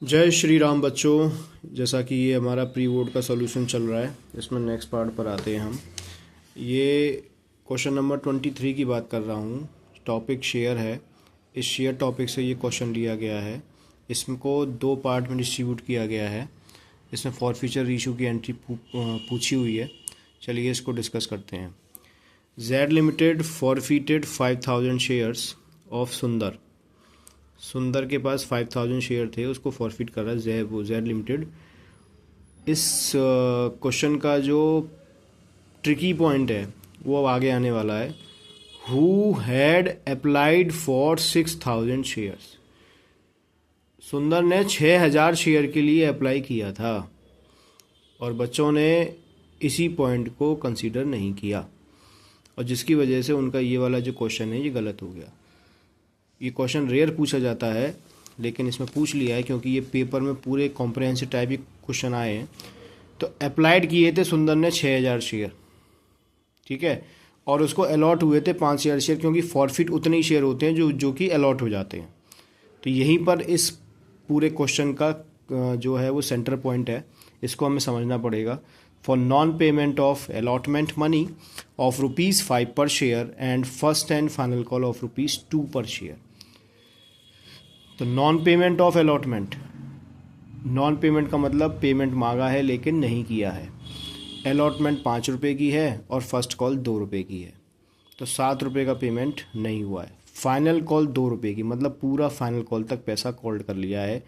जय श्री राम बच्चों। जैसा कि ये हमारा प्री बोर्ड का सॉल्यूशन चल रहा है, इसमें नेक्स्ट पार्ट पर आते हैं हम। ये क्वेश्चन नंबर 23 की बात कर रहा हूँ। टॉपिक शेयर है। इस शेयर टॉपिक से ये क्वेश्चन लिया गया है। इसको दो पार्ट में डिस्ट्रीब्यूट किया गया है। इसमें फॉरफीचर इशू की एंट्री पूछी हुई है। चलिए इसको डिस्कस करते हैं। जेड लिमिटेड फॉरफीटेड 5000 शेयर्स ऑफ सुंदर। सुंदर के पास 5000 शेयर थे, उसको फॉरफिट कर रहा है जेड लिमिटेड। इस क्वेश्चन का जो ट्रिकी पॉइंट है वो अब आगे आने वाला है। Who had applied for 6000 shares. सुंदर ने 6000 शेयर के लिए अप्लाई किया था और बच्चों ने इसी पॉइंट को कंसीडर नहीं किया, और जिसकी वजह से उनका ये वाला जो क्वेश्चन है ये गलत हो गया। ये क्वेश्चन रेयर पूछा जाता है, लेकिन इसमें पूछ लिया है क्योंकि ये पेपर में पूरे कॉम्प्रहेंसिव टाइप के क्वेश्चन आए हैं। तो अप्लाइड किए थे सुंदर ने 6000 शेयर, ठीक है, और उसको अलॉट हुए थे 5000 शेयर, क्योंकि फॉरफिट उतने ही शेयर होते हैं जो कि अलॉट हो जाते हैं। तो यहीं पर इस पूरे क्वेश्चन का जो है वो सेंटर पॉइंट है। इसको हमें समझना पड़ेगा। For non payment of allotment money of ₹5 पर share and first and final call of ₹2 पर शेयर। तो non payment of allotment, non payment का मतलब पेमेंट मांगा है लेकिन नहीं किया है। अलॉटमेंट ₹5 की है और फर्स्ट कॉल ₹2 की है, तो ₹7 का पेमेंट नहीं हुआ है। फाइनल कॉल ₹2 की, मतलब पूरा फाइनल कॉल तक पैसा कॉल्ड कर लिया है।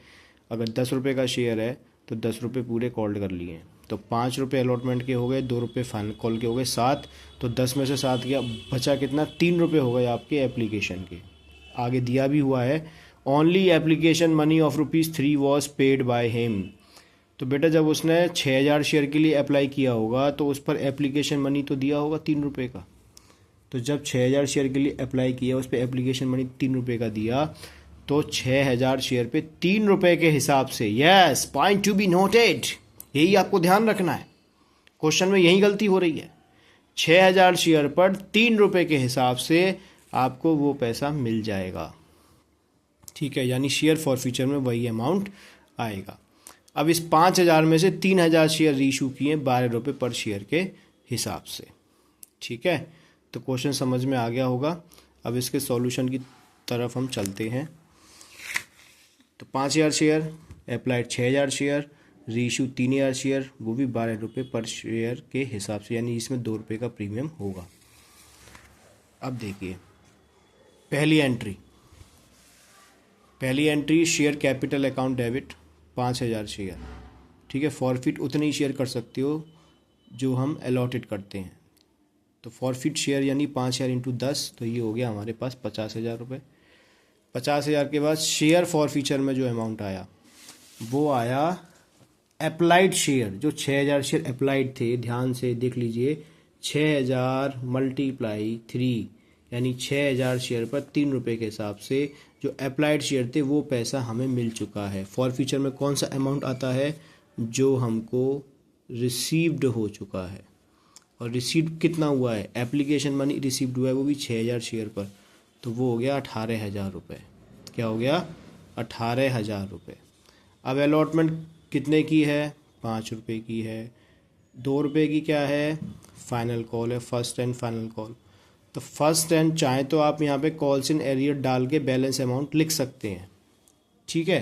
अगर ₹10 का शेयर है तो ₹10 पूरे कॉल्ड कर लिए हैं। तो ₹5 अलॉटमेंट के हो गए, ₹2 फाइनल कॉल के हो गए, 7। तो 10 में से 7 गया, बचा कितना? ₹3 हो गए आपके एप्लीकेशन के। आगे दिया भी हुआ है, only application money of ₹3 was paid by him. तो बेटा जब उसने 6000 शेयर के लिए अप्लाई किया होगा तो उस पर एप्लीकेशन मनी तो दिया होगा ₹3 का। तो जब 6000 शेयर के लिए अप्लाई किया, उस पर एप्लीकेशन मनी ₹3 का दिया, तो 6000 शेयर पे ₹3 के हिसाब से, yes, point to be noted, यही आपको ध्यान रखना है। क्वेश्चन में यही गलती हो रही है। 6000 शेयर पर ₹3 के हिसाब से आपको वो पैसा मिल जाएगा, ठीक है, यानी शेयर फॉरफीचर में वही अमाउंट आएगा। अब इस 5000 में से 3000 शेयर रीइशू किए ₹12 पर शेयर के हिसाब से, ठीक है। तो क्वेश्चन समझ में आ गया होगा। अब इसके सॉल्यूशन की तरफ हम चलते हैं। तो 5000 share, applied 6000 share, reissue 3000 share, वो भी ₹12 पर शेयर के हिसाब से, यानी इसमें ₹2 का प्रीमियम होगा। अब देखिए पहली entry share capital account debit 5000 share, ठीक है। फॉरफिट उतने ही शेयर कर सकते हो जो हम अलॉटेड करते हैं। तो फॉरफिट शेयर यानी 5000 इंटू 10, तो ये हो गया हमारे पास ₹50,000। 50,000 के बाद शेयर फॉरफीचर में जो अमाउंट आया वो आया अप्लाइड शेयर। जो 6000 शेयर अप्लाइड थे, ध्यान से देख लीजिए, 6000 × 3, यानी 6000 शेयर पर ₹3 के हिसाब से जो अप्लाइड शेयर थे वो पैसा हमें मिल चुका है। फॉरफीचर में कौन सा अमाउंट आता है? जो हमको रिसीव्ड हो चुका है। और रिसीव्ड कितना हुआ है? एप्लीकेशन मनी रिसीव्ड हुआ है, वो भी 6000 शेयर पर, तो वो हो गया ₹18,000। क्या हो गया? ₹18,000। अब अलॉटमेंट कितने की है? ₹5 की है। ₹2 की क्या है? फाइनल कॉल है, फर्स्ट एंड फाइनल कॉल। तो फर्स्ट एंड चाहे तो आप यहाँ पे कॉल्स इन एरियर डाल के बैलेंस अमाउंट लिख सकते हैं, ठीक है,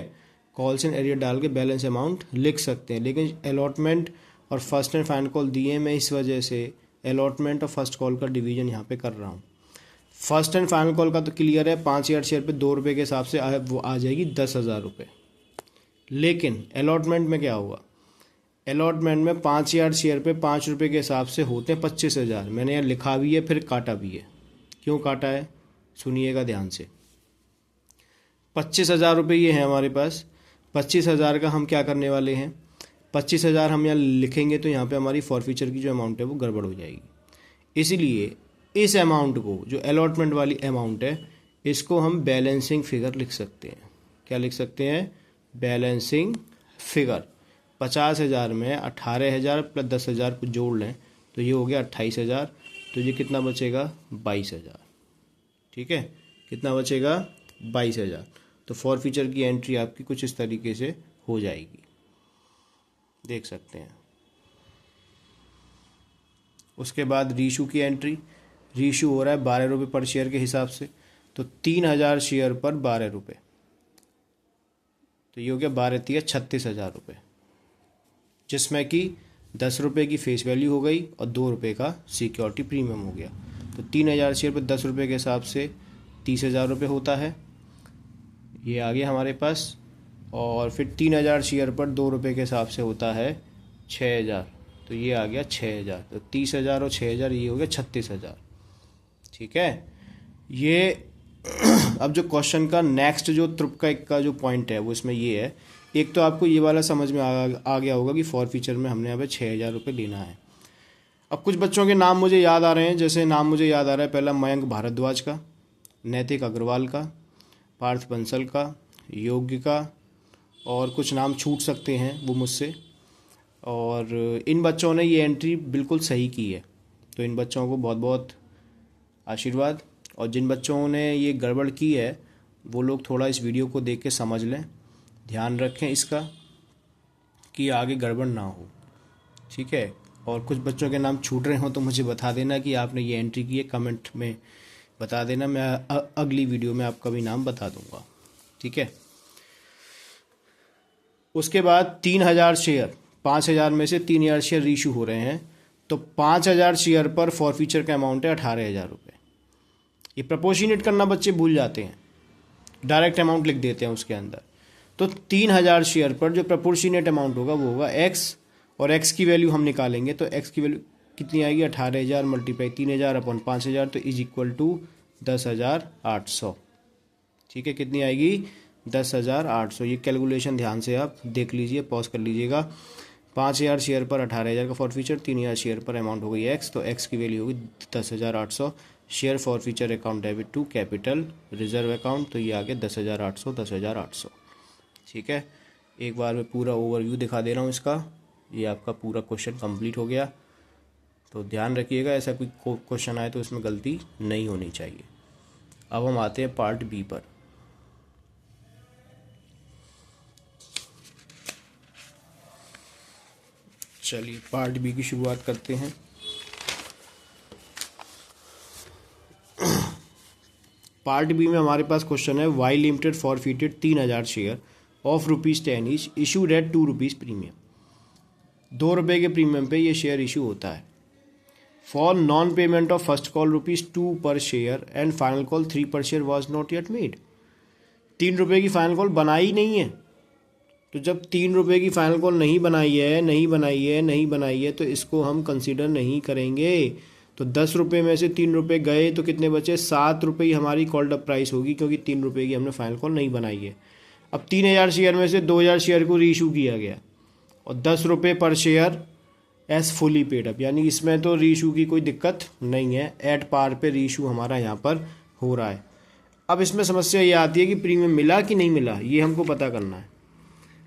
कॉल्स इन एरियर डाल के बैलेंस अमाउंट लिख सकते हैं। लेकिन अलॉटमेंट और फर्स्ट एंड फाइनल कॉल दिए, मैं इस वजह से अलॉटमेंट और फर्स्ट कॉल का डिवीजन यहाँ पे कर रहा हूँ। फर्स्ट एंड फाइनल कॉल का तो क्लियर है, 5000 शेयर पे ₹2 के हिसाब से वो आ जाएगी ₹10,000। लेकिन अलॉटमेंट में क्या हुआ? अलॉटमेंट में 5000 शेयर पे ₹5 के हिसाब से होते हैं 25,000। मैंने यहाँ लिखा भी है, फिर काटा भी है। क्यों काटा है? सुनिएगा ध्यान से। ₹25,000 ये है हमारे पास। 25,000 का हम क्या करने वाले हैं? 25,000 हम यहाँ लिखेंगे तो यहाँ पे हमारी फॉरफीचर की जो अमाउंट है वो गड़बड़ हो जाएगी। इसीलिए इस अमाउंट को, जो अलॉटमेंट वाली अमाउंट है, इसको हम बैलेंसिंग फिगर लिख सकते हैं। क्या लिख सकते हैं? Balancing figure. 50,000 में 18,000 प्लस 10,000 को जोड़ लें तो ये हो गया 28,000। तो ये कितना बचेगा? 22,000, ठीक है। कितना बचेगा? 22,000। तो फॉरफीचर की एंट्री आपकी कुछ इस तरीके से हो जाएगी, देख सकते हैं। उसके बाद रीशू की एंट्री, रीशू हो रहा है 12 रुपये पर शेयर के हिसाब से, तो 3000 शेयर पर 12 रुपये, तो ये हो गया 12 तिया 36,000 रुपये, जिसमें कि 10 रुपये की फेस वैल्यू हो गई और 2 रुपये का सिक्योरिटी प्रीमियम हो गया। तो 3000 शेयर पर 10 रुपये के हिसाब से 30,000 रुपये होता है, ये आ गया हमारे पास। और फिर 3000 शेयर पर 2 रुपये के हिसाब से होता है 6000, तो ये आ गया 6000। तो 30,000 और 6000 ये हो गया 36,000। ठीक है, ये अब जो क्वेश्चन का नेक्स्ट जो तुर्क का जो पॉइंट है वो इसमें ये है, एक तो आपको ये वाला समझ में आ गया होगा कि फॉर फीचर में हमने यहाँ पे 6000 रुपये लेना है। अब कुछ बच्चों के नाम मुझे याद आ रहे हैं, जैसे नाम मुझे याद आ रहा है पहला मयंक भारद्वाज का, नैतिक अग्रवाल का, पार्थ बंसल का, योग्य का, और कुछ नाम छूट सकते हैं वो मुझसे। और इन बच्चों ने ये एंट्री बिल्कुल सही की है, तो इन बच्चों को बहुत बहुत आशीर्वाद। और जिन बच्चों ने ये गड़बड़ की है वो लोग थोड़ा इस वीडियो को देख के समझ लें, ध्यान रखें इसका कि आगे गड़बड़ ना हो। ठीक है, और कुछ बच्चों के नाम छूट रहे हों तो मुझे बता देना कि आपने ये एंट्री की है, कमेंट में बता देना, मैं अगली वीडियो में आपका भी नाम बता दूंगा। ठीक है, उसके बाद 3000 शेयर, 5000 में से 3000 शेयर रीशू हो रहे हैं, तो 5000 शेयर पर फॉर फीचर का अमाउंट है 18,000 रुपये। ये प्रपोर्शनेट करना बच्चे भूल जाते हैं, डायरेक्ट अमाउंट लिख देते हैं उसके अंदर। तो 3000 शेयर पर जो प्रपोर्शनेट अमाउंट होगा वो होगा एक्स, और एक्स की वैल्यू हम निकालेंगे तो एक्स की वैल्यू कितनी आएगी, 18,000 मल्टीप्लाई 3000 अपॉन 5000, तो इज इक्वल टू 10,800। ठीक है, कितनी आएगी, 10,800। ये कैलकुलेशन ध्यान से आप देख लीजिए, पॉज कर लीजिएगा। 5000 शेयर पर 18,000 का फॉर फीचर, 3000 शेयर पर अमाउंट हो गई एक्स, तो एक्स की वैल्यू होगी 10,800। Share forfeiture account debit to capital reserve account, तो ये आ गया 10,800, 10,800। ठीक है, एक बार मैं पूरा ओवरव्यू दिखा दे रहा हूँ इसका। ये आपका पूरा क्वेश्चन कंप्लीट हो गया, तो ध्यान रखिएगा ऐसा कोई क्वेश्चन आए तो इसमें गलती नहीं होनी चाहिए। अब हम आते हैं पार्ट बी पर। चलिए पार्ट बी की शुरुआत करते हैं। पार्ट बी में हमारे पास क्वेश्चन है, Y limited forfeited 3000 share of ₹10 each issued at 2 rupees premium. 2 रुपये के प्रीमियम पे ये शेयर इशू होता है। For non payment of first call ₹2 पर शेयर एंड फाइनल कॉल 3 पर share was not yet made. 3 रुपये की फाइनल कॉल बनाई नहीं है, तो जब 3 रुपये की फाइनल कॉल नहीं बनाई है तो इसको हम कंसीडर नहीं करेंगे। तो 10 रुपये में से 3 रुपये गए तो कितने बचे, 7 रुपये ही हमारी कॉल्ड अप प्राइस होगी, क्योंकि 3 रुपये की हमने फाइनल कॉल नहीं बनाई है। अब 3000 शेयर में से 2000 शेयर को रीइशू किया गया और 10 रुपये per share as fully paid up, यानी इसमें तो रीइशू की कोई दिक्कत नहीं है, एट पार पे रीइशू हमारा यहाँ पर हो रहा है। अब इसमें समस्या ये आती है कि प्रीमियम मिला कि नहीं मिला, ये हमको पता करना है।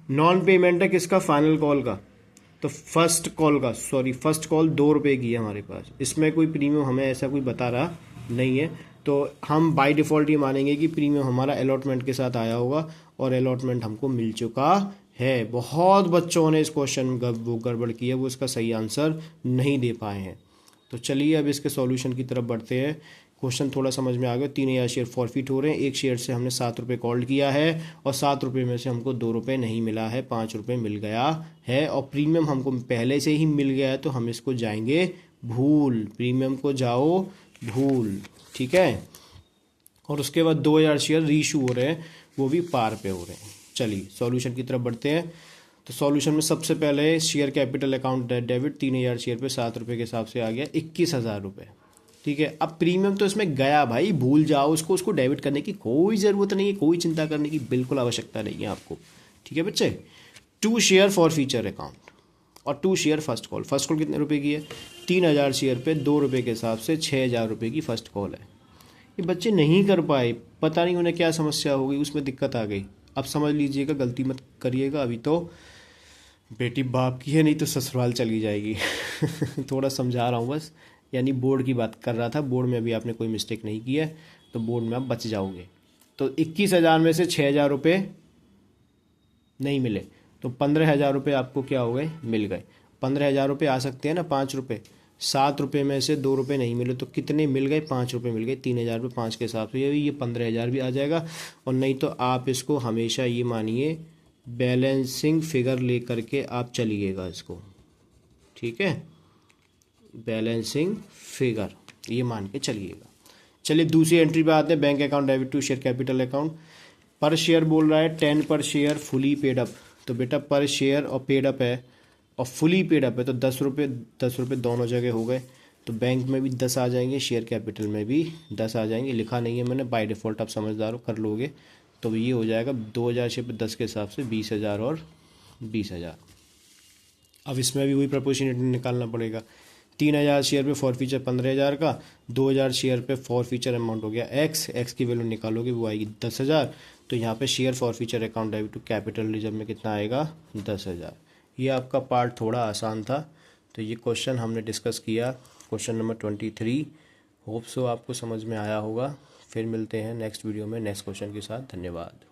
नॉन पेमेंट है किसका, फाइनल कॉल का, तो फर्स्ट कॉल 2 रुपये की है हमारे पास, इसमें कोई प्रीमियम हमें ऐसा कोई बता रहा नहीं है, तो हम बाय डिफ़ॉल्ट ये मानेंगे कि प्रीमियम हमारा अलॉटमेंट के साथ आया होगा और अलॉटमेंट हमको मिल चुका है। बहुत बच्चों ने इस क्वेश्चन वो गड़बड़ की है, वो इसका सही आंसर नहीं दे पाए हैं। तो चलिए अब इसके सॉल्यूशन की तरफ बढ़ते हैं। क्वेश्चन थोड़ा समझ में आ गया। 3000 शेयर फॉरफिट हो रहे हैं, एक शेयर से हमने 7 रुपये कॉल्ड किया है और 7 रुपये में से हमको 2 रुपये नहीं मिला है, 5 रुपये मिल गया है और प्रीमियम हमको पहले से ही मिल गया है, तो हम इसको जाएंगे भूल, प्रीमियम को जाओ भूल। ठीक है, और उसके बाद 2000 शेयर रीइशू हो रहे हैं, वो भी पार पे हो रहे हैं। चलिए सॉल्यूशन की तरफ बढ़ते हैं। तो सॉल्यूशन में सबसे पहले share capital account debit 3000 share पे 7 रुपये के हिसाब से आ गया 21,000 रुपये। ठीक है, अब प्रीमियम तो इसमें गया भाई, भूल जाओ उसको डेबिट करने की कोई ज़रूरत नहीं है, कोई चिंता करने की बिल्कुल आवश्यकता नहीं है आपको। ठीक है बच्चे, 2 शेयर फॉर फीचर अकाउंट और 2 शेयर फर्स्ट कॉल कितने रुपए की है, 3000 शेयर पे 2 रुपये के हिसाब से 6000 रुपये की फर्स्ट कॉल है। ये बच्चे नहीं कर पाए, पता नहीं उन्हें क्या समस्या हो गई, उसमें दिक्कत आ गई। अब समझ लीजिएगा, गलती मत करिएगा, अभी तो बेटी बाप की है, नहीं तो ससुराल चली जाएगी। थोड़ा समझा रहा हूँ बस, यानी बोर्ड की बात कर रहा था। बोर्ड में अभी आपने कोई मिस्टेक नहीं की है तो बोर्ड में आप बच जाओगे। तो 21,000 में से 6000 रुपये नहीं मिले, तो 15,000 रुपये आपको क्या हो गए, मिल गए। 15,000 रुपये आ सकते हैं ना, 5 रुपये, 7 रुपये में से 2 रुपये नहीं मिले तो कितने मिल गए, 5 रुपये मिल गए। 3,000 रुपये 5 के हिसाब से ये 15,000 भी आ जाएगा। और नहीं तो आप इसको हमेशा ये मानिए बैलेंसिंग फिगर ले करके आप चलिएगा इसको, ठीक है, बैलेंसिंग फिगर ये मान के चलिएगा। चलिए दूसरी एंट्री पे आते हैं, bank account debit to share capital account. Per share बोल रहा है 10 पर शेयर फुली पेड अप। तो बेटा पर शेयर और पेड अप है और फुली पेड अप है तो 10 रुपये दोनों जगह हो गए। तो बैंक में भी 10 आ जाएंगे, शेयर कैपिटल में भी 10 आ जाएंगे। लिखा नहीं है मैंने, बाय डिफ़ॉल्ट आप समझदार हो, कर लोगे। तो ये हो जाएगा 2,000 शेयर पे 10 के हिसाब से 20,000 और 20,000। अब इसमें भी वही प्रोपोर्शनेट निकालना पड़ेगा। 3,000 शेयर पे फॉर फीचर 15,000 का, 2,000 शेयर पे फॉर फीचर अमाउंट हो गया एक्स की वैल्यू निकालोगे वो आएगी 10,000। तो यहाँ पे share forfeiture account debit to capital reserve में कितना आएगा, 10,000। ये आपका पार्ट थोड़ा आसान था। तो ये क्वेश्चन हमने डिस्कस किया, क्वेश्चन नंबर 23। होप सो आपको समझ में आया होगा। फिर मिलते हैं नेक्स्ट वीडियो में नेक्स्ट क्वेश्चन के साथ। धन्यवाद।